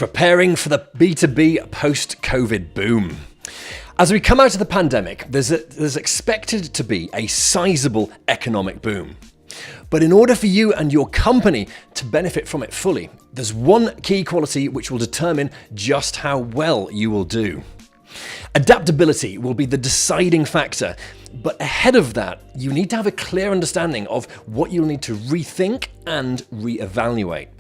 Preparing for the B2B post-COVID boom. As we come out of the pandemic, there's expected to be a sizable economic boom. But in order for you and your company to benefit from it fully, there's one key quality which will determine just how well you will do. Adaptability will be the deciding factor, but ahead of that, you need to have a clear understanding of what you'll need to rethink and reevaluate.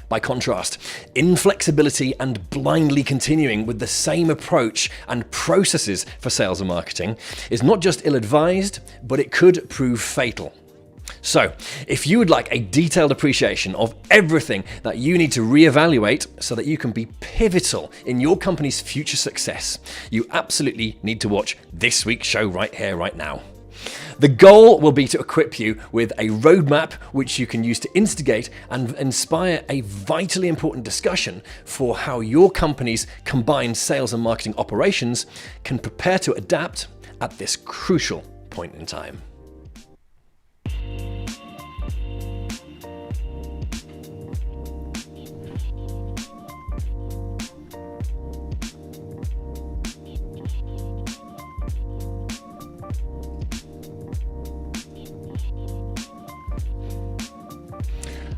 By contrast, inflexibility and blindly continuing with the same approach and processes for sales and marketing is not just ill-advised, but it could prove fatal. So, if you would like a detailed appreciation of everything that you need to reevaluate so that you can be pivotal in your company's future success, you absolutely need to watch this week's show right here, right now. The goal will be to equip you with a roadmap which you can use to instigate and inspire a vitally important discussion for how your company's combined sales and marketing operations can prepare to adapt at this crucial point in time.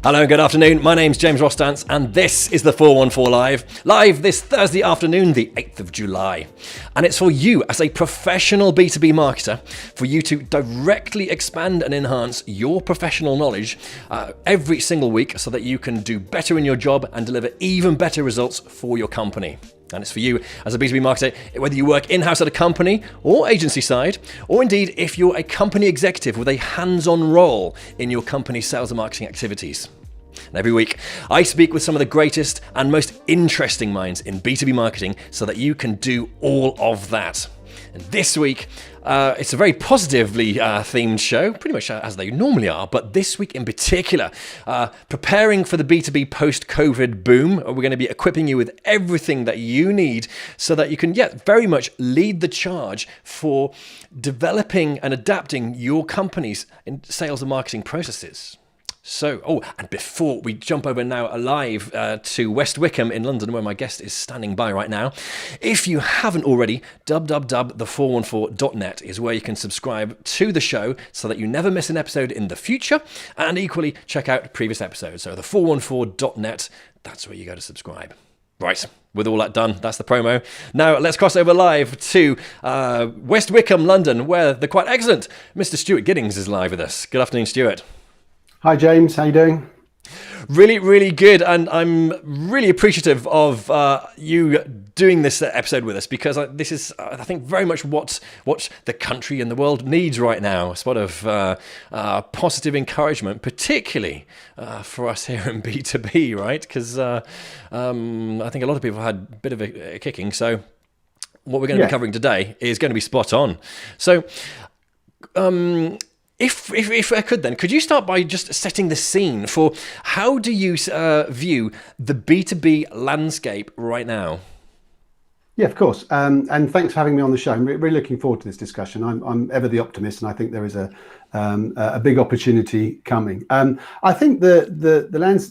Hello and good afternoon, my name's James Rostance and this is the 414 Live this Thursday afternoon, the 8th of July. And it's for you as a professional B2B marketer, for you to directly expand and enhance your professional knowledge every single week so that you can do better in your job and deliver even better results for your company. And it's for you as a B2B marketer, whether you work in-house at a company or agency side, or indeed if you're a company executive with a hands-on role in your company's sales and marketing activities. And every week, I speak with some of the greatest and most interesting minds in B2B marketing so that you can do all of that. And this week, it's a very positively themed show, pretty much as they normally are, but this week in particular, preparing for the B2B post-COVID boom, we're going to be equipping you with everything that you need so that you can, very much lead the charge for developing and adapting your company's sales and marketing processes. So, and before we jump over now live to West Wickham in London, where my guest is standing by right now, if you haven't already, the414.net is where you can subscribe to the show so that you never miss an episode in the future, and equally check out previous episodes. So the414.net, that's where you go to subscribe. Right, with all that done, that's the promo. Now let's cross over live to West Wickham, London, where the quite excellent Mr. Stuart Giddings is live with us. Good afternoon, Stuart. Hi James, how you doing? Really, really good, and I'm really appreciative of you doing this episode with us because this is, I think, very much what the country and the world needs right now. A sort of positive encouragement, particularly for us here in B2B, right? Because I think a lot of people had a bit of a kicking. So what we're going to be covering today is going to be spot on. So. If I could then, could you start by just setting the scene for how do you view the B2B landscape right now? Yeah, of course. And thanks for having me on the show. I'm really looking forward to this discussion. I'm ever the optimist, and I think there is a big opportunity coming. I think the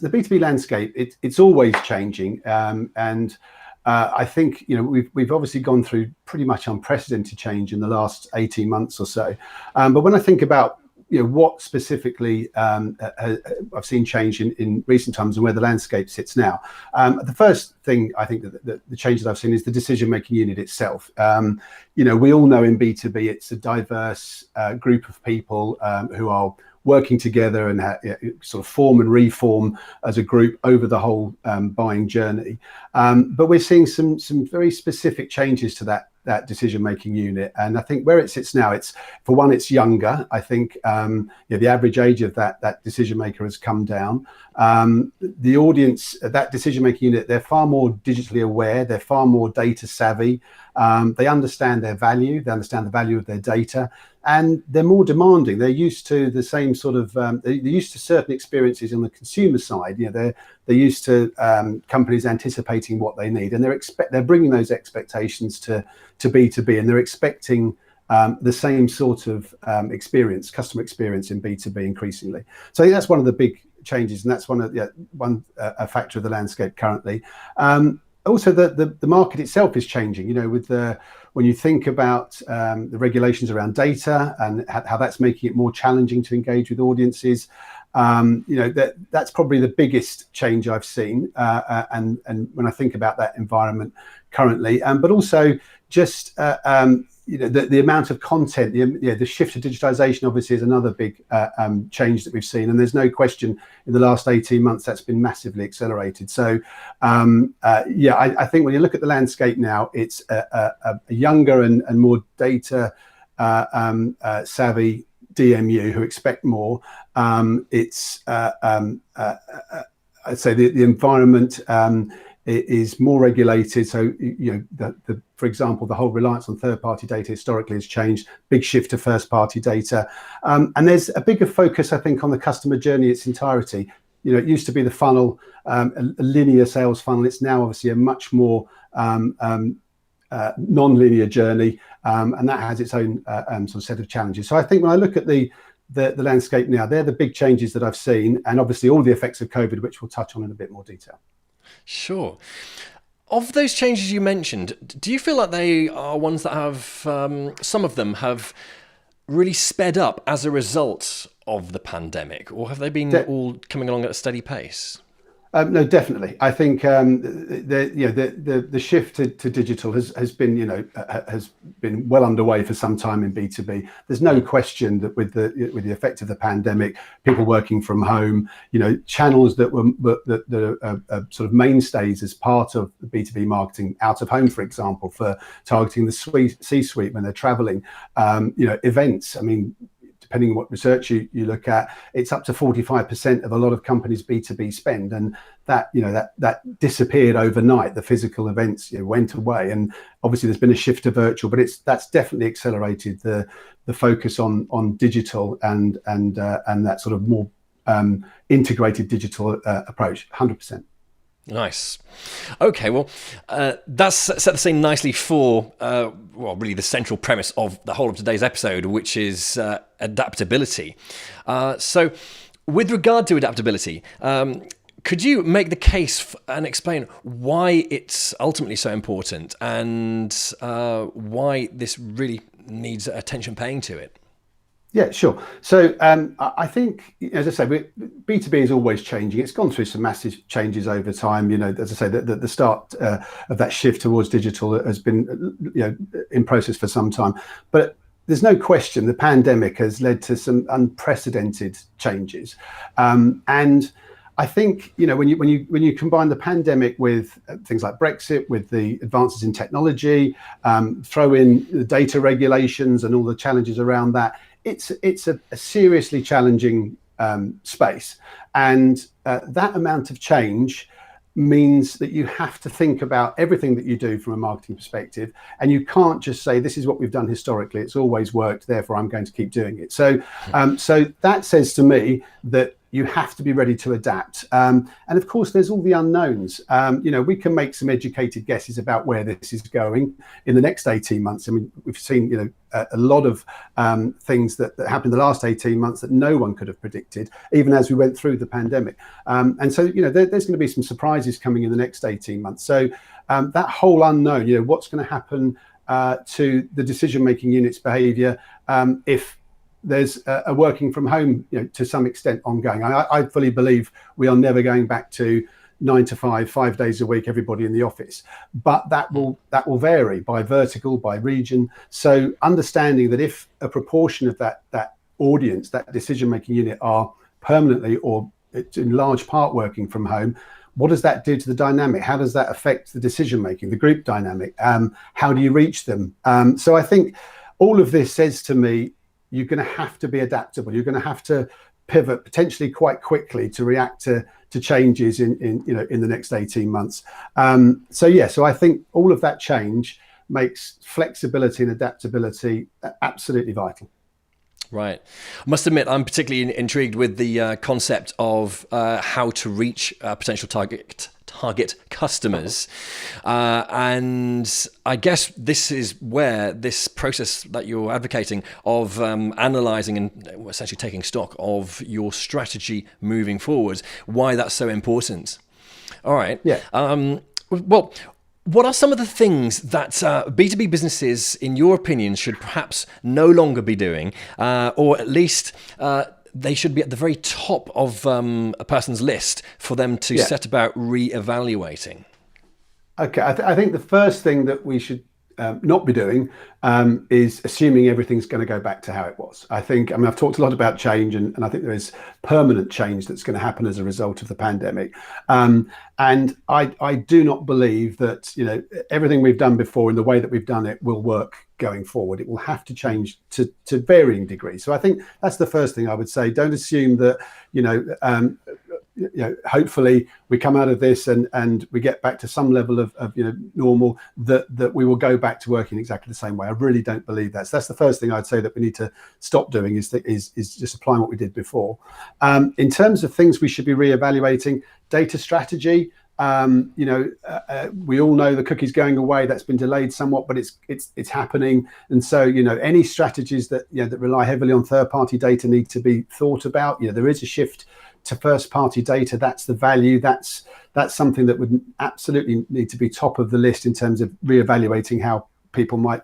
B2B landscape, it's always changing. I think we've obviously gone through pretty much unprecedented change in the last 18 months or so. But when I think about what specifically I've seen change in recent times and where the landscape sits now, the first thing I think that the change that I've seen is the decision-making unit itself. We all know in B2B it's a diverse group of people who are working together and sort of form and reform as a group over the whole buying journey. But we're seeing some very specific changes to that decision-making unit. And I think where it sits now, it's younger. I think the average age of that decision maker has come down. The audience, that decision-making unit, they're far more digitally aware. They're far more data savvy. They understand their value. They understand the value of their data. And they're more demanding. They're used to the same sort of, they're used to certain experiences on the consumer side. They're used to companies anticipating what they need, and they're bringing those expectations to B2B, and they're expecting the same sort of customer experience in B2B increasingly. So I think that's one of the big changes, and that's a factor of the landscape currently. Also, the market itself is changing. When you think about the regulations around data and how that's making it more challenging to engage with audiences, that's probably the biggest change I've seen. And when I think about that environment currently, but also just the amount of content, the shift to digitization obviously is another big change that we've seen, and there's no question in the last 18 months that's been massively accelerated. So I think when you look at the landscape now, it's a younger and more data savvy DMU who expect more. I'd say the environment is more regulated. So, for example, the whole reliance on third-party data historically has changed. Big shift to first-party data, and there's a bigger focus, I think, on the customer journey its entirety. It used to be the funnel, a linear sales funnel. It's now obviously a much more non-linear journey, and that has its own sort of set of challenges. So I think when I look at the landscape now, they're the big changes that I've seen, and obviously all the effects of COVID, which we'll touch on in a bit more detail. Sure. Of those changes you mentioned, do you feel like they are ones that have, some of them have really sped up as a result of the pandemic, or have they been all coming along at a steady pace? No, definitely. I think the shift to digital has been well underway for some time in B2B. There's no question that with the effect of the pandemic, people working from home, channels that are sort of mainstays as part of the B2B marketing, out of home, for example, for targeting the C-suite when they're traveling, events. I mean, depending on what research you look at, it's up to 45% of a lot of companies' B2B spend, and that disappeared overnight. The physical events went away, and obviously there's been a shift to virtual, but that's definitely accelerated the focus on digital and that sort of more integrated digital approach. 100%. Nice. Okay, well, that's set the scene nicely for, really the central premise of the whole of today's episode, which is adaptability. So with regard to adaptability, could you make the case and explain why it's ultimately so important and why this really needs attention paying to it? Yeah, sure. So I think, as I say, B2B is always changing. It's gone through some massive changes over time. As I say, the start of that shift towards digital has been in process for some time. But there's no question the pandemic has led to some unprecedented changes. And I think when you combine the pandemic with things like Brexit, with the advances in technology, throw in the data regulations and all the challenges around that, it's a seriously challenging space, and that amount of change means that you have to think about everything that you do from a marketing perspective, and you can't just say this is what we've done historically, it's always worked, therefore I'm going to keep doing it. So that says to me that you have to be ready to adapt, and of course there's all the unknowns. We can make some educated guesses about where this is going in the next 18 months. I mean, we've seen a lot of things that happened in the last 18 months that no one could have predicted, even as we went through the pandemic. And so there's going to be some surprises coming in the next 18 months. So that whole unknown, what's going to happen to the decision-making unit's behaviour if there's a working from home, to some extent ongoing. I fully believe we are never going back to 9 to 5, 5 days a week, everybody in the office. But that will vary by vertical, by region. So understanding that if a proportion of that audience, that decision-making unit, are permanently or in large part working from home, what does that do to the dynamic? How does that affect the decision-making, the group dynamic? How do you reach them? So I think all of this says to me, you're going to have to be adaptable. You're going to have to pivot potentially quite quickly to react to changes in the next 18 months. So I think all of that change makes flexibility and adaptability absolutely vital. Right. I must admit, I'm particularly intrigued with the concept of how to reach potential target target customers. And I guess this is where this process that you're advocating of analysing and essentially taking stock of your strategy moving forward, why that's so important. All right. Yeah. Well, what are some of the things that B2B businesses, in your opinion, should perhaps no longer be doing, or at least they should be at the very top of a person's list for them to set about re-evaluating? Okay, I think the first thing that we should not be doing is assuming everything's going to go back to how it was. I mean, I've talked a lot about change, and I think there is permanent change that's going to happen as a result of the pandemic. And I do not believe that, everything we've done before in the way that we've done it will work going forward. It will have to change to varying degrees. So I think that's the first thing I would say. Don't assume that, hopefully we come out of this and we get back to some level of normal, that we will go back to working exactly the same way. I really don't believe that. So that's the first thing I'd say that we need to stop doing is just applying what we did before. In terms of things we should be reevaluating, data strategy. We all know the cookie's going away. That's been delayed somewhat, but it's happening. And so, any strategies that rely heavily on third-party data need to be thought about. There is a shift to first-party data. That's the value. That's something that would absolutely need to be top of the list in terms of reevaluating how people might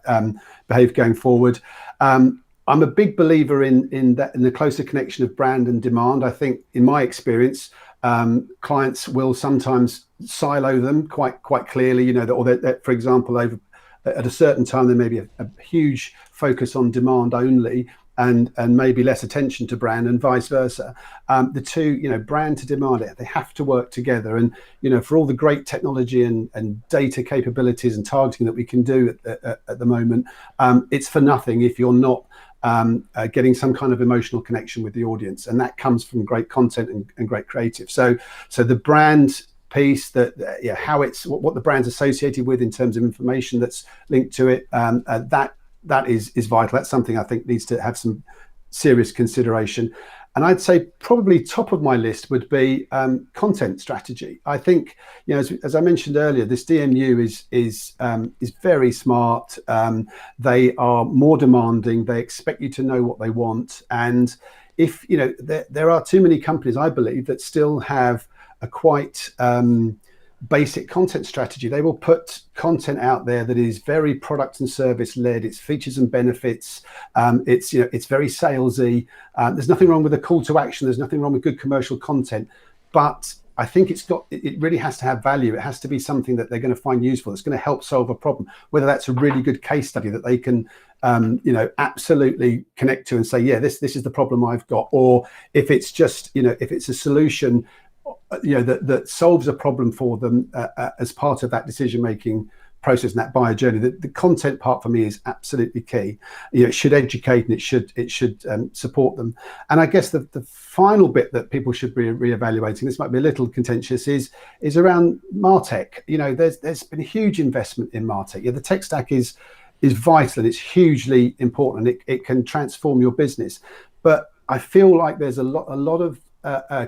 behave going forward. I'm a big believer in the closer connection of brand and demand. I think, in my experience, clients will sometimes silo them quite clearly. That, for example, at a certain time there may be a huge focus on demand only, and maybe less attention to brand, and vice versa. The two, brand to demand, they have to work together. And for all the great technology and data capabilities and targeting that we can do at the moment, it's for nothing if you're not getting some kind of emotional connection with the audience, and that comes from great content and great creative. So the brand piece, how it's what the brand's associated with in terms of information that's linked to it, that is vital. That's something I think needs to have some serious consideration. And I'd say probably top of my list would be content strategy. I think, as I mentioned earlier, this DMU is very smart. They are more demanding. They expect you to know what they want. And if there are too many companies, I believe, that still have a quite basic content strategy. They will put content out there that is very product and service led. It's features and benefits. It's very salesy. There's nothing wrong with a call to action. There's nothing wrong with good commercial content, but I think it really has to have value. It has to be something that they're going to find useful. It's going to help solve a problem, whether that's a really good case study that they can absolutely connect to and say, yeah, this is the problem I've got. Or if it's just, if it's a solution that solves a problem for them as part of that decision-making process and that buyer journey. The content part for me is absolutely key. It should educate and it should support them. And I guess the final bit that people should be reevaluating, this might be a little contentious, is around MarTech. There's been a huge investment in MarTech. The tech stack is vital and it's hugely important, and it can transform your business. But I feel like there's a lot of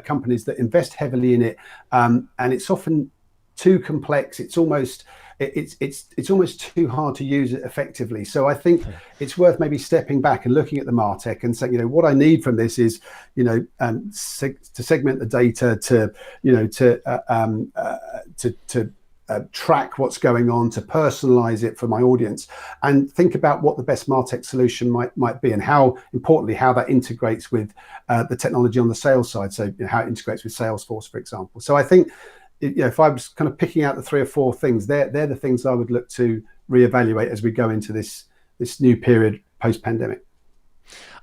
companies that invest heavily in it, and it's often too complex. It's almost too hard to use it effectively. So I think it's worth maybe stepping back and looking at the MarTech and saying, what I need from this is, to segment the data, to track what's going on, to personalize it for my audience, and think about what the best MarTech solution might be, and how that integrates with the technology on the sales side. So how it integrates with Salesforce, for example. So I think if I was kind of picking out the 3 or 4 things, they're the things I would look to reevaluate as we go into this new period post-pandemic.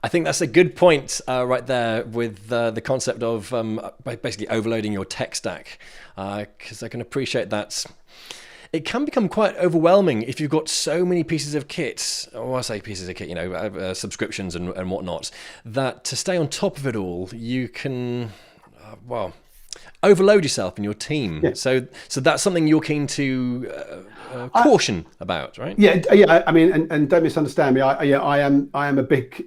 I think that's a good point right there with the concept of basically overloading your tech stack, because I can appreciate that. It can become quite overwhelming if you've got so many pieces of kit, or I say pieces of kit, subscriptions and whatnot, that to stay on top of it all, you can, overload yourself and your team. Yeah. So that's something you're keen to caution about, right? Yeah. I mean, and don't misunderstand me. I am a big,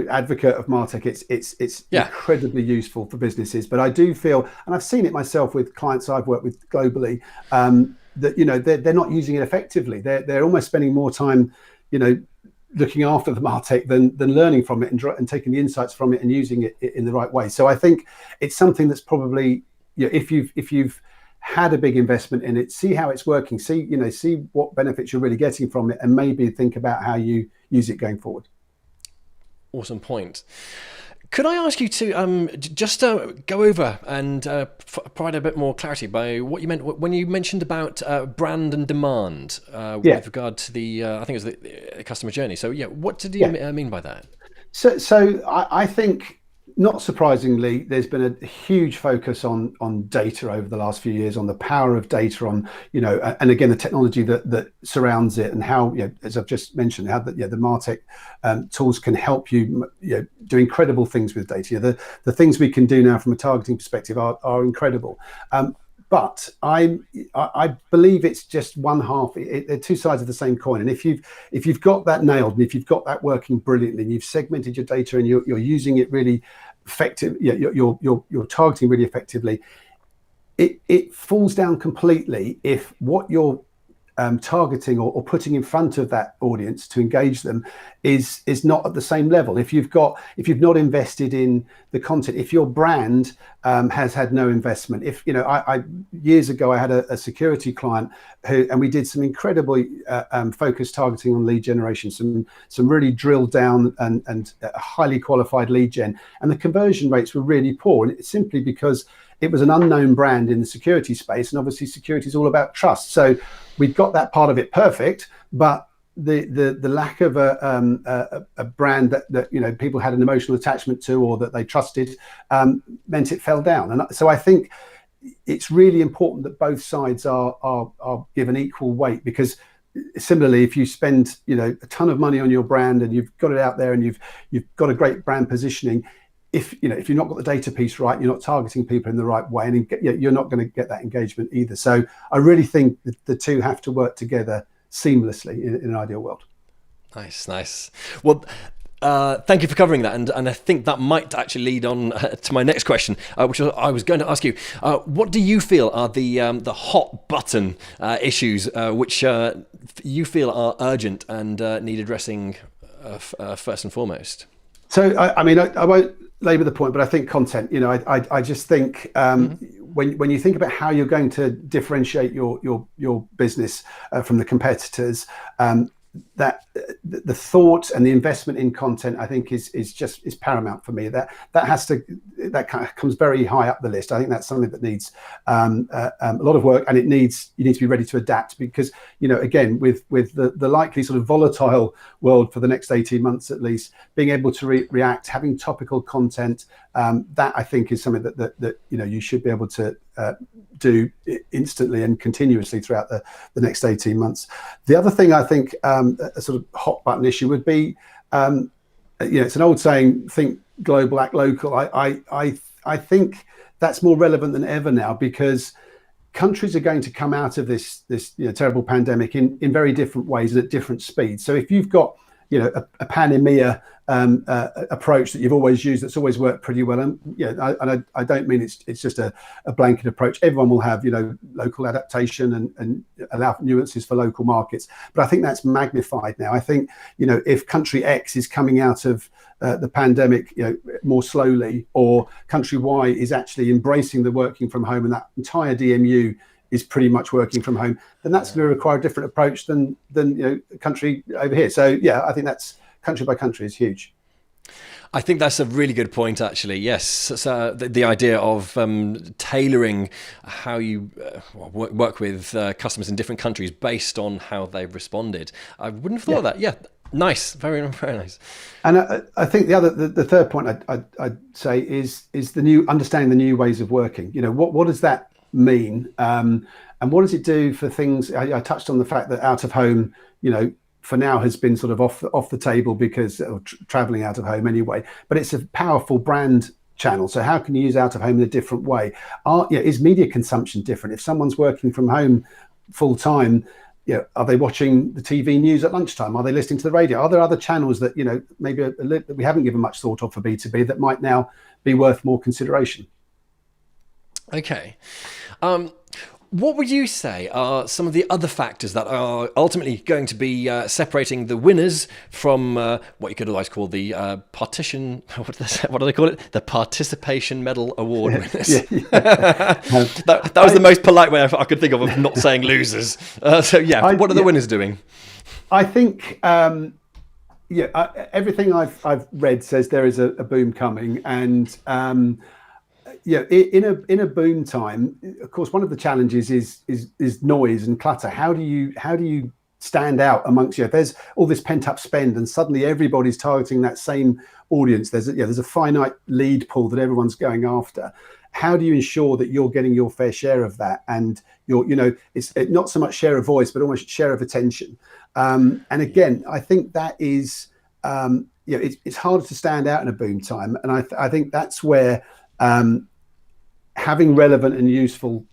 advocate of MarTech. It's incredibly useful for businesses, but I do feel, and I've seen it myself with clients I've worked with globally, that they're not using it effectively. They're almost spending more time, looking after the MarTech than learning from it and taking the insights from it and using it in the right way. So I think it's something that's probably, if you've had a big investment in it, see how it's working, see what benefits you're really getting from it, and maybe think about how you use it going forward. Awesome point. Could I ask you to just go over and provide a bit more clarity by what you meant when you mentioned about brand and demand with regard to the, I think it was the customer journey. So what did you mean by that? So I think, not surprisingly, there's been a huge focus on data over the last few years, on the power of data, on and again the technology that surrounds it, and how, as I've just mentioned, how the MarTech tools can help you do incredible things with data. The things we can do now from a targeting perspective are incredible. But I believe it's just one half. They're two sides of the same coin. And if you've got that nailed, and if you've got that working brilliantly, and you've segmented your data, and you're using it really effective, you're targeting really effectively, it falls down completely if what you're targeting or putting in front of that audience to engage them is not at the same level. If you've not invested in the content, if your brand has had no investment, if I years ago I had a security client and we did some incredibly focused targeting on lead generation, some really drilled down and highly qualified lead gen, and the conversion rates were really poor, and it's simply because it was an unknown brand in the security space, and obviously security is all about trust. So we've got that part of it perfect, but the lack of a brand that people had an emotional attachment to or that they trusted meant it fell down. And so I think it's really important that both sides are given equal weight, because similarly, if you spend a ton of money on your brand and you've got it out there and you've got a great brand positioning, if you've not got the data piece right, you're not targeting people in the right way, and you're not going to get that engagement either. So I really think that the two have to work together seamlessly in an ideal world. Nice. Well, thank you for covering that, and I think that might actually lead on to my next question, which I was going to ask you. What do you feel are the hot button issues which you feel are urgent and need addressing first and foremost? So I mean, I won't labour the point, but I think content. I just think when you think about how you're going to differentiate your business from the competitors, that the thought and the investment in content, I think, is paramount for me. That kind of comes very high up the list. I think that's something that needs a lot of work, and you need to be ready to adapt, because again, with the likely sort of volatile world for the next 18 months at least, being able to react, having topical content, that I think is something that you should be able to do instantly and continuously throughout the next 18 months. The other thing I think a sort of hot button issue would be, it's an old saying, think global, act local. I think that's more relevant than ever now, because countries are going to come out of this terrible pandemic in very different ways and at different speeds. So if you've got a pan EMEA approach that you've always used, that's always worked pretty well, and I don't mean it's just a blanket approach. Everyone will have local adaptation and allow nuances for local markets, but I think that's magnified now. I think if country X is coming out of the pandemic more slowly, or country Y is actually embracing the working from home, and that entire DMU is pretty much working from home, then that's going to require a different approach than country over here. So I think that's country by country is huge. I think that's a really good point, actually. Yes, so the idea of tailoring how you work with customers in different countries based on how they've responded. I wouldn't have thought of that. Yeah, nice, very, very nice. And I think the third point I'd say is the understanding the new ways of working. What does that mean, and what does it do for things? I touched on the fact that out of home, for now has been sort of off the table because traveling out of home anyway, but it's a powerful brand channel. So how can you use out of home in a different way? Is media consumption different? If someone's working from home full time, are they watching the TV news at lunchtime? Are they listening to the radio? Are there other channels that, maybe that we haven't given much thought of for B2B that might now be worth more consideration? Okay. What would you say are some of the other factors that are ultimately going to be separating the winners from what you could otherwise call the partition? What do they call it? The Participation Medal Award winners. That was the most polite way I could think of not saying losers. What are the winners doing? I think everything I've read says there is a boom coming, and in a boom time, of course, one of the challenges is noise and clutter. How do you stand out amongst if there's all this pent up spend and suddenly everybody's targeting that same audience? There's a finite lead pool that everyone's going after. How do you ensure that you're getting your fair share of that, and it's not so much share of voice but almost share of attention? And again, I think that is it's harder to stand out in a boom time, and I think that's where having relevant and useful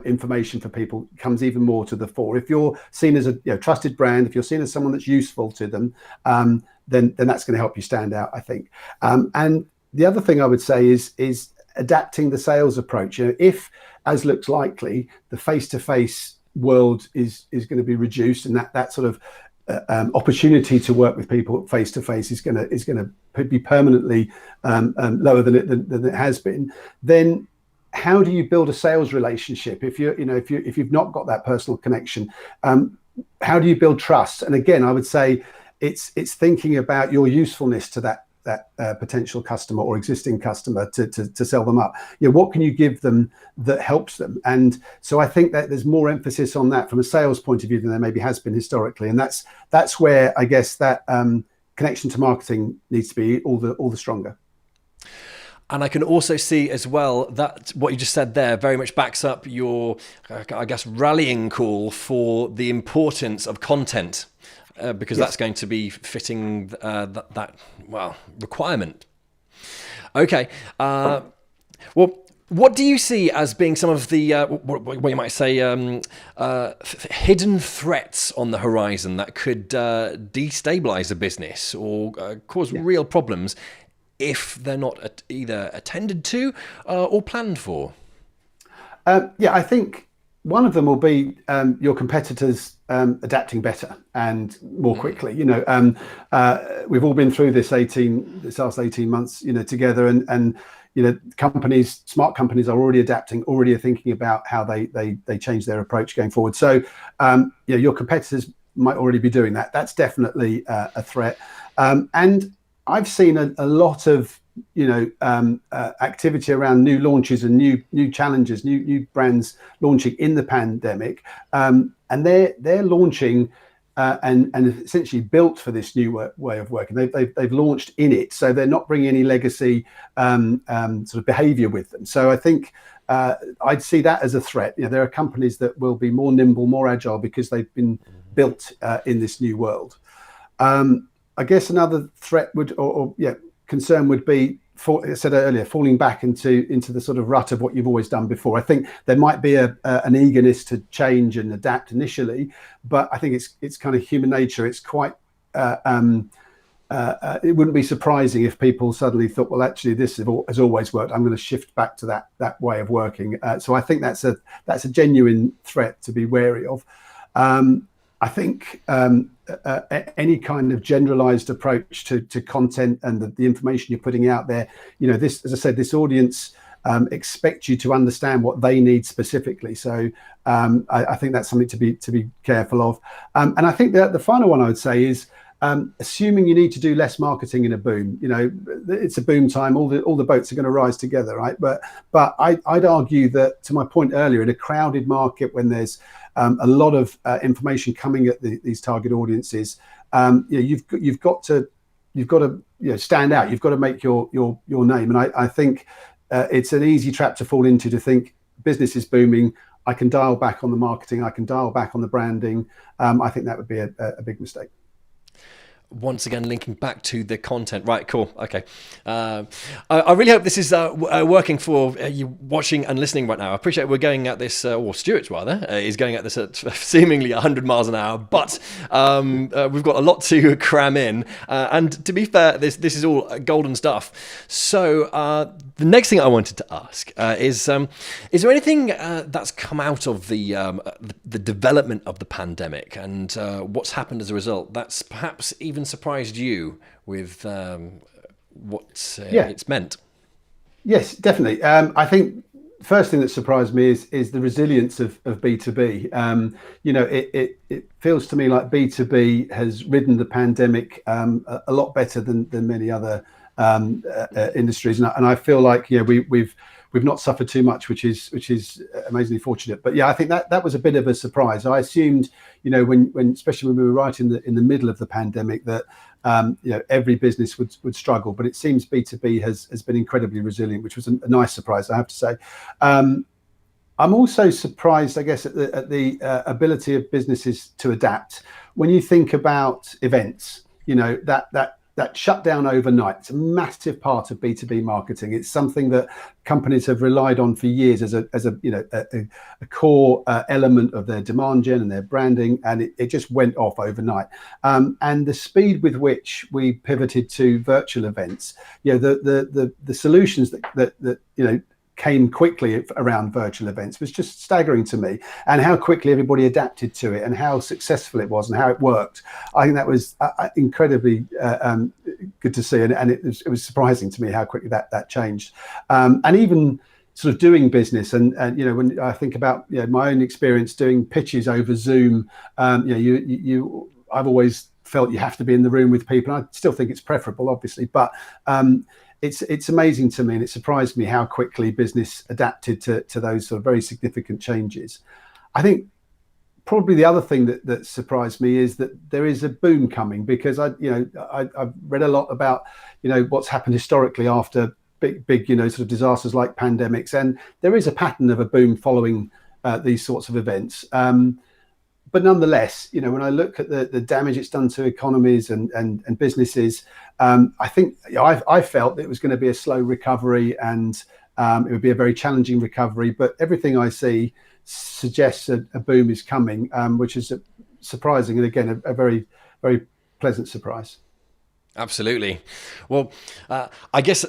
information for people comes even more to the fore. If you're seen as a trusted brand, if you're seen as someone that's useful to them, then that's going to help you stand out, I think. And the other thing I would say is adapting the sales approach. If, as looks likely, the face-to-face world is going to be reduced, and that sort of opportunity to work with people face to face is going to be permanently lower than it has been, then how do you build a sales relationship if you've not got that personal connection? How do you build trust? And again, I would say it's thinking about your usefulness to that potential customer or existing customer to sell them up. What can you give them that helps them? And so I think that there's more emphasis on that from a sales point of view than there maybe has been historically, and that's where I guess that connection to marketing needs to be all the stronger. And I can also see as well that what you just said there very much backs up your, I guess, rallying call for the importance of content, because that's going to be fitting that requirement. Okay. Well, what do you see as being some of the, what you might say, hidden threats on the horizon that could destabilize a business or cause real problems if they're not either attended to or planned for? I think one of them will be your competitors adapting better and more quickly. We've all been through this last 18 months, together, and smart companies are already adapting, already thinking about how they change their approach going forward. So your competitors might already be doing that. That's definitely a threat. And I've seen a lot of activity around new launches and new challenges, new brands launching in the pandemic, and they're launching and essentially built for this new way of working. They've launched in it, so they're not bringing any legacy sort of behaviour with them. So I think I'd see that as a threat. There are companies that will be more nimble, more agile because they've been built in this new world. I guess another threat concern would be, I said earlier, falling back into the sort of rut of what you've always done before. I think there might be an eagerness to change and adapt initially, but I think it's kind of human nature. It's quite it wouldn't be surprising if people suddenly thought, well, actually, this has always worked. I'm going to shift back to that way of working. So I think that's a genuine threat to be wary of. I think any kind of generalized approach to content and the information you're putting out there, this, as I said, this audience expect you to understand what they need specifically. So I think that's something to be careful of. And I think that the final one I would say is assuming you need to do less marketing in a boom. It's a boom time. All the boats are going to rise together, right? But I'd argue that, to my point earlier, in a crowded market when there's a lot of information coming at these target audiences, you've got to stand out. You've got to make your name. And I think it's an easy trap to fall into, to think business is booming, I can dial back on the marketing, I can dial back on the branding. I think that would be a big mistake. once again linking back to the content. Right, cool, okay. I really hope this is working for you watching and listening right now. I appreciate we're going at this, or Stuart rather, is going at this at seemingly 100 miles an hour, but we've got a lot to cram in. And to be fair, this is all golden stuff. So the next thing I wanted to ask is there anything that's come out of the development of the pandemic and what's happened as a result that's perhaps even surprised you with what it's meant? Yes, definitely. I think first thing that surprised me is the resilience of B2B. It feels to me like B2B has ridden the pandemic a lot better than many other industries, and I feel like we've not suffered too much, which is amazingly fortunate. But yeah, I think that was a bit of a surprise. I assumed, when especially when we were right in the middle of the pandemic, that every business would struggle. But it seems B2B has been incredibly resilient, which was a nice surprise, I have to say. I'm also surprised, I guess, at the ability of businesses to adapt. When you think about events, that shut down overnight, it's a massive part of B2B marketing. It's something that companies have relied on for years as a core element of their demand gen and their branding, and it just went off overnight. And the speed with which we pivoted to virtual events, the solutions that came quickly around virtual events was just staggering to me, and how quickly everybody adapted to it and how successful it was and how it worked. I think that was incredibly good to see, and it was surprising to me how quickly that changed. And even sort of doing business, and when I think about my own experience doing pitches over Zoom, I've always felt you have to be in the room with people. I still think it's preferable, obviously, but it's amazing to me, and it surprised me how quickly business adapted to those sort of very significant changes. I think probably the other thing that surprised me is that there is a boom coming, because I've read a lot about what's happened historically after big sort of disasters like pandemics, and there is a pattern of a boom following these sorts of events. But nonetheless, when I look at the damage it's done to economies and businesses, I think I felt that it was going to be a slow recovery, and it would be a very challenging recovery. But everything I see suggests a boom is coming, which is surprising, and again, a very, very pleasant surprise. Absolutely. Well, I guess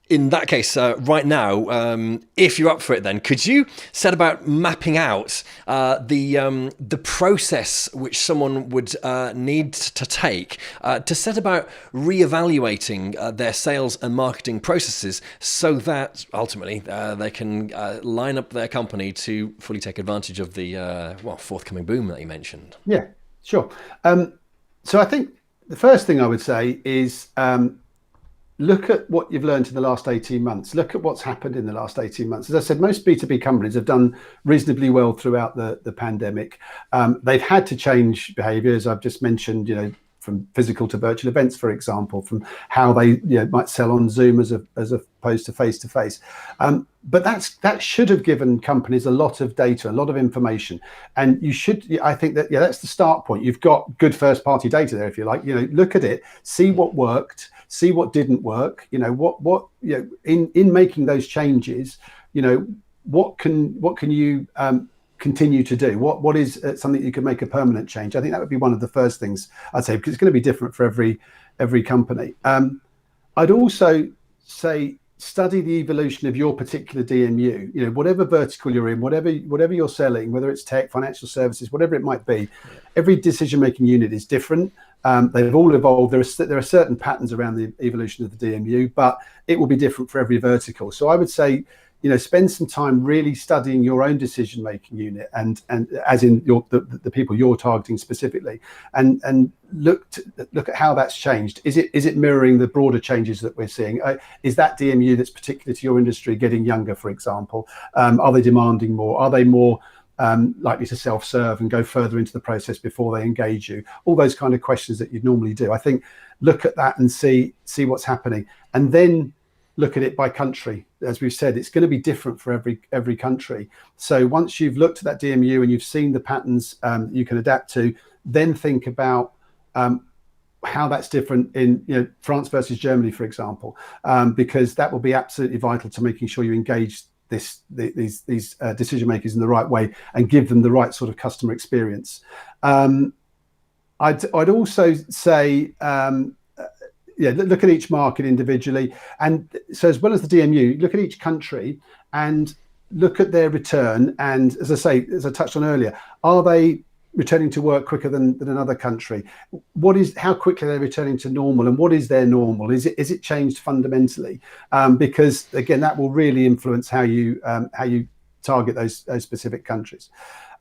in that case, right now, if you're up for it, then could you set about mapping out the process which someone would need to take to set about reevaluating their sales and marketing processes, so that ultimately they can line up their company to fully take advantage of the forthcoming boom that you mentioned? Yeah, sure. So I think the first thing I would say is look at what you've learned in the last 18 months. Look at what's happened in the last 18 months. As I said, most B2B companies have done reasonably well throughout the pandemic. They've had to change behaviors. I've just mentioned, from physical to virtual events, for example, from how they might sell on Zoom as opposed to face-to-face. But that should have given companies a lot of data, a lot of information. And I think that's the start point. You've got good first-party data there, if you like. Look at it, see what worked, see what didn't work. In making those changes, what can you continue to do? What is something you can make a permanent change? I think that would be one of the first things I'd say, because it's going to be different for every company. I'd also say study the evolution of your particular DMU. Whatever vertical you're in, whatever you're selling, whether it's tech, financial services, whatever it might be, every decision-making unit is different. They've all evolved. There are certain patterns around the evolution of the DMU, but it will be different for every vertical. So I would say, spend some time really studying your own decision-making unit, and as in the people you're targeting specifically, and look at how that's changed. Is it mirroring the broader changes that we're seeing? Is that DMU that's particular to your industry getting younger, for example? Are they demanding more? Are they more likely to self-serve and go further into the process before they engage you? All those kind of questions that you'd normally do. I think look at that and see what's happening, and then look at it by country. As we've said, it's going to be different for every country. So once you've looked at that DMU and you've seen the patterns you can adapt to, then think about how that's different in France versus Germany, for example, because that will be absolutely vital to making sure you engage these decision makers in the right way and give them the right sort of customer experience. I'd also say, look at each market individually, and so as well as the DMU, look at each country and look at their return. And as I touched on earlier, are they returning to work quicker than another country? How quickly are they returning to normal, and what is their normal? Is it changed fundamentally? Because again, that will really influence how you target those specific countries.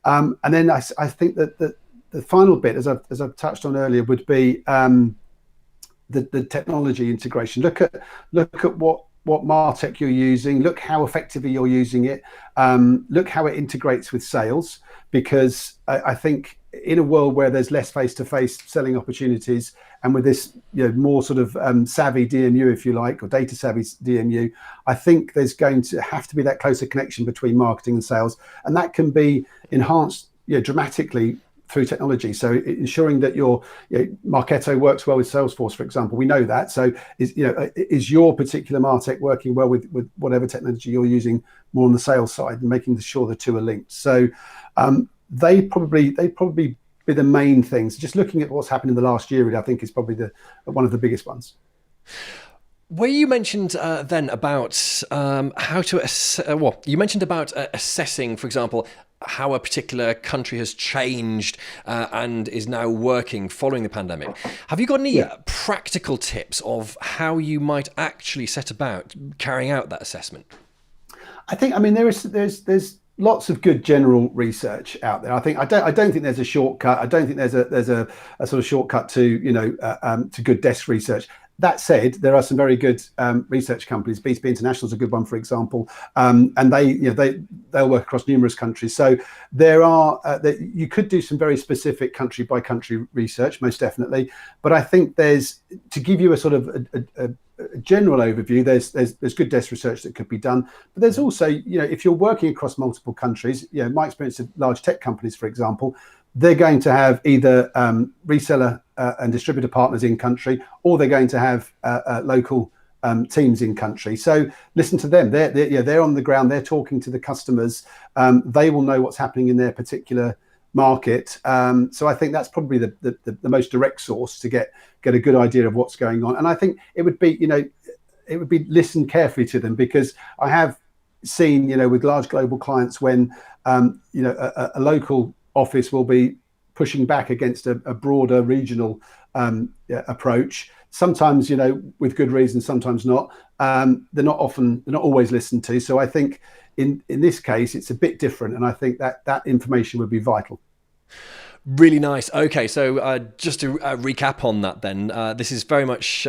And then I think that the final bit, as I've touched on earlier, would be the technology integration. Look at what MarTech you're using. Look how effectively you're using it. Look how it integrates with sales, because I think in a world where there's less face-to-face selling opportunities, and with this more sort of savvy DMU, if you like, or data savvy DMU, I think there's going to have to be that closer connection between marketing and sales, and that can be enhanced dramatically through technology. So ensuring that your Marketo works well with Salesforce, for example, we know that. So is your particular MarTech working well with whatever technology you're using more on the sales side, and making sure the two are linked. So they probably be the main things. Just looking at what's happened in the last year, I think is probably one of the biggest ones. Where you mentioned then about how to you mentioned about assessing, for example, how a particular country has changed and is now working following the pandemic. Have you got any practical tips of how you might actually set about carrying out that assessment? I mean, there's lots of good general research out there. I don't think there's a shortcut. I don't think there's a sort of shortcut to good desk research. That said, there are some very good research companies. B2B International is a good one, for example, and they'll work across numerous countries. So you could do some very specific country by country research, most definitely. But I think to give you a sort of a general overview, there's good desk research that could be done. But there's also, if you're working across multiple countries, my experience of large tech companies, for example, they're going to have either reseller and distributor partners in country, or they're going to have local teams in country. So listen to them. They're on the ground. They're talking to the customers. They will know what's happening in their particular market. So I think that's probably the most direct source to get a good idea of what's going on. And I think it would be listen carefully to them, because I have seen with large global clients when a local office will be pushing back against a broader regional approach. Sometimes, with good reason, sometimes not. They're not always listened to. So I think in this case, it's a bit different. And I think that information would be vital. Really nice. Okay, so just to recap on that then, this is very much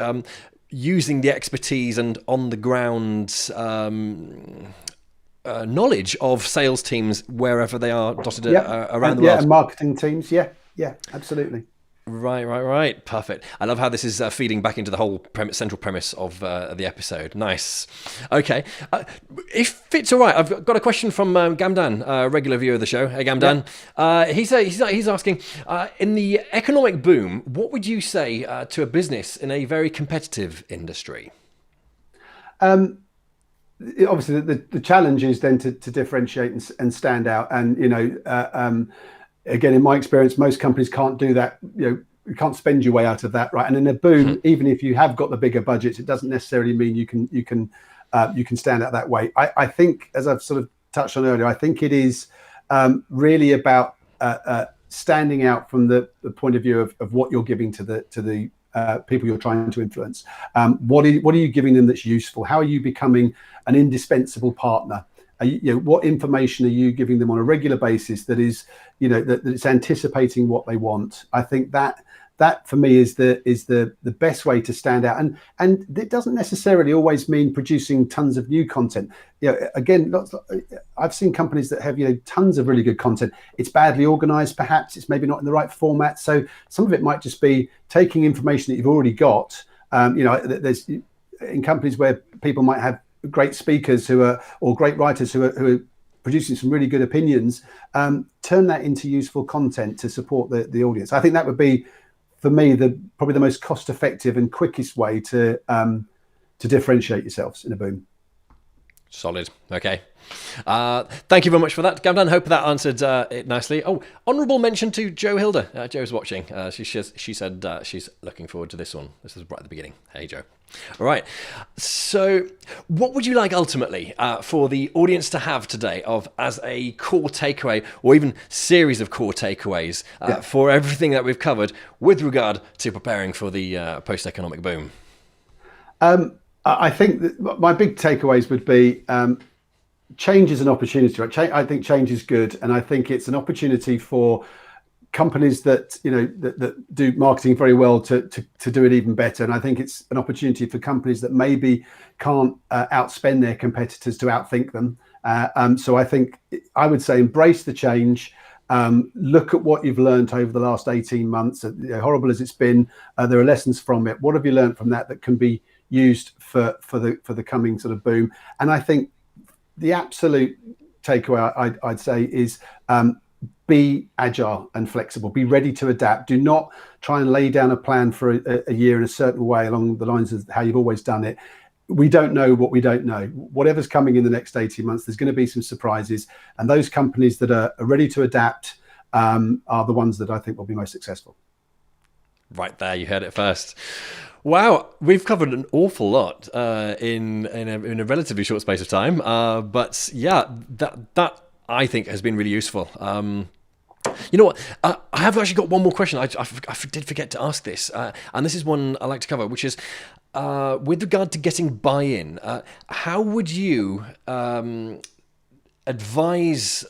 using the expertise and on the ground knowledge of sales teams wherever they are dotted around the world. Yeah, and marketing teams. Yeah, absolutely. Right. Perfect. I love how this is feeding back into the whole central premise of the episode. Nice. Okay. If it's all right, I've got a question from Gamdan, a regular viewer of the show. Hey, Gamdan. Yeah. He's asking, in the economic boom, what would you say to a business in a very competitive industry? Obviously, the challenge is then to differentiate and stand out. And again, in my experience, most companies can't do that. You can't spend your way out of that, right? And in a boom, even if you have got the bigger budgets, it doesn't necessarily mean you can stand out that way. I think, as I've sort of touched on earlier, I think it is really about standing out from the point of view of what you're giving to the people you're trying to influence. What are you giving them that's useful? How are you becoming an indispensable partner? What information are you giving them on a regular basis that is, that it's anticipating what they want? I think that for me is the best way to stand out. And it doesn't necessarily always mean producing tons of new content. Again, I've seen companies that have tons of really good content. It's badly organized, perhaps. It's maybe not in the right format. So some of it might just be taking information that you've already got. There's in companies where people might have great speakers or great writers who are producing some really good opinions, turn that into useful content to support the audience. I think that would be for me, probably the most cost-effective and quickest way to differentiate yourselves in a boom. Solid. Okay. Thank you very much for that, Gamdan. Hope that answered it nicely. Oh, honourable mention to Joe Hilder. Joe's watching. She said she's looking forward to this one. This is right at the beginning. Hey, Joe. All right. So what would you like ultimately for the audience to have today as a core takeaway, or even series of core takeaways for everything that we've covered with regard to preparing for the post-economic boom? I think that my big takeaways would be change is an opportunity. Right? I think change is good, and I think it's an opportunity for companies that that do marketing very well to do it even better. And I think it's an opportunity for companies that maybe can't outspend their competitors to outthink them. So I think I would say embrace the change. Look at what you've learned over the last 18 months. Horrible as it's been, there are lessons from it. What have you learned from that can be used for the coming sort of boom? And I think the absolute takeaway I'd say is be agile and flexible. Be ready to adapt. Do not try and lay down a plan for a year in a certain way along the lines of how you've always done it. We don't know what we don't know. Whatever's coming in the next 18 months, there's going to be some surprises. And those companies that are ready to adapt are the ones that I think will be most successful. Right there, you heard it first. Wow, we've covered an awful lot in a relatively short space of time. But yeah, that I think has been really useful. You know what? I have actually got one more question. I did forget to ask this, and this is one I like to cover, which is with regard to getting buy-in. How would you advise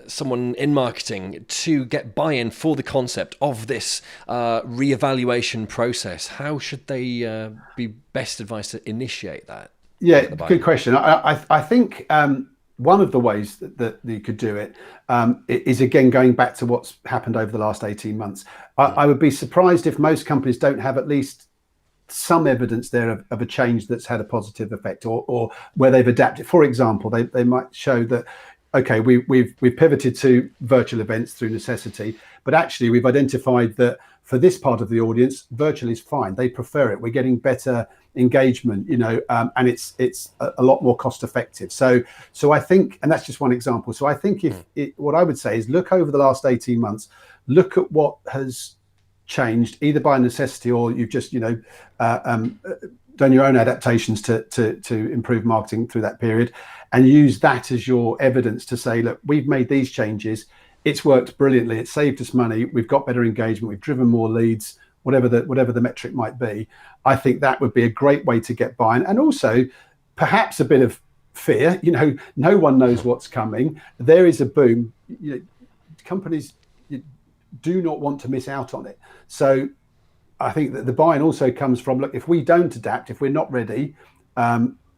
someone in marketing to get buy-in for the concept of this reevaluation process? How should they be best advised to initiate that? Yeah, good question. I think one of the ways that you could do it is, again, going back to what's happened over the last 18 months. I would be surprised if most companies don't have at least some evidence there of a change that's had a positive effect, or where they've adapted. For example, they might show that, okay, we've pivoted to virtual events through necessity, but actually we've identified that for this part of the audience, virtual is fine. They prefer it. We're getting better engagement, and it's a lot more cost effective. So I think, and that's just one example. So I think what I would say is look over the last 18 months, look at what has changed either by necessity or you've just done your own adaptations to improve marketing through that period, and use that as your evidence to say, look, we've made these changes, it's worked brilliantly, it saved us money, we've got better engagement, we've driven more leads, whatever the metric might be. I think that would be a great way to get buy-in, and also perhaps a bit of fear. No one knows what's coming. There is a boom. Companies do not want to miss out on it. So I think that the buy-in also comes from, look, if we don't adapt, if we're not ready,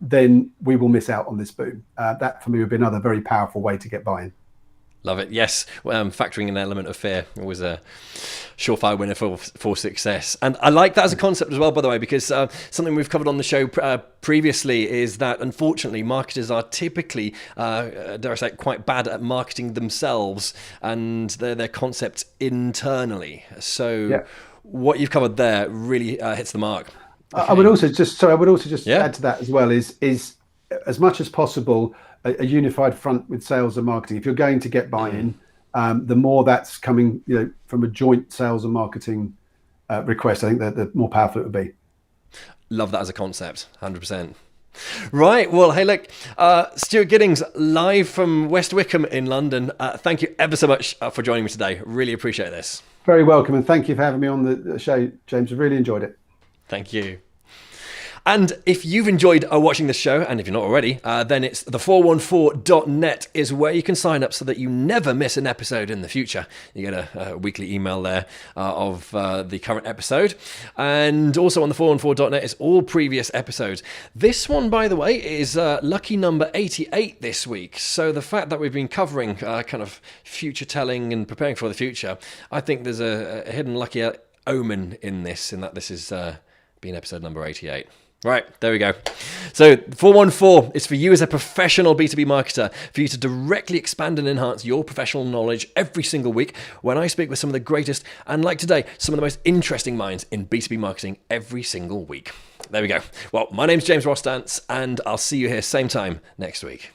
then we will miss out on this boom. That for me would be another very powerful way to get buy-in. Love it. Yes, factoring in an element of fear was a surefire winner for success. And I like that as a concept as well, by the way, because something we've covered on the show previously is that, unfortunately, marketers are typically, dare I say, quite bad at marketing themselves and their concepts internally. So what you've covered there really hits the mark. Okay. I would also just add to that as well is as much as possible a unified front with sales and marketing. If you're going to get buy-in, the more that's coming from a joint sales and marketing request, I think that the more powerful it would be. Love that as a concept, 100%. Right, well, hey, look, Stuart Giddings, live from West Wickham in London. Thank you ever so much for joining me today. Really appreciate this. Very welcome, and thank you for having me on the show, James. I really enjoyed it. Thank you. And if you've enjoyed watching this show, and if you're not already, then it's the414.net is where you can sign up so that you never miss an episode in the future. You get a weekly email there of the current episode. And also on the414.net is all previous episodes. This one, by the way, is lucky number 88 this week. So the fact that we've been covering kind of future telling and preparing for the future, I think there's a hidden lucky omen in that this is being episode number 88. Right, there we go. So 414 is for you as a professional B2B marketer, for you to directly expand and enhance your professional knowledge every single week when I speak with some of the greatest, and like today, some of the most interesting minds in B2B marketing every single week. There we go. Well, my name's James Rostance, and I'll see you here same time next week.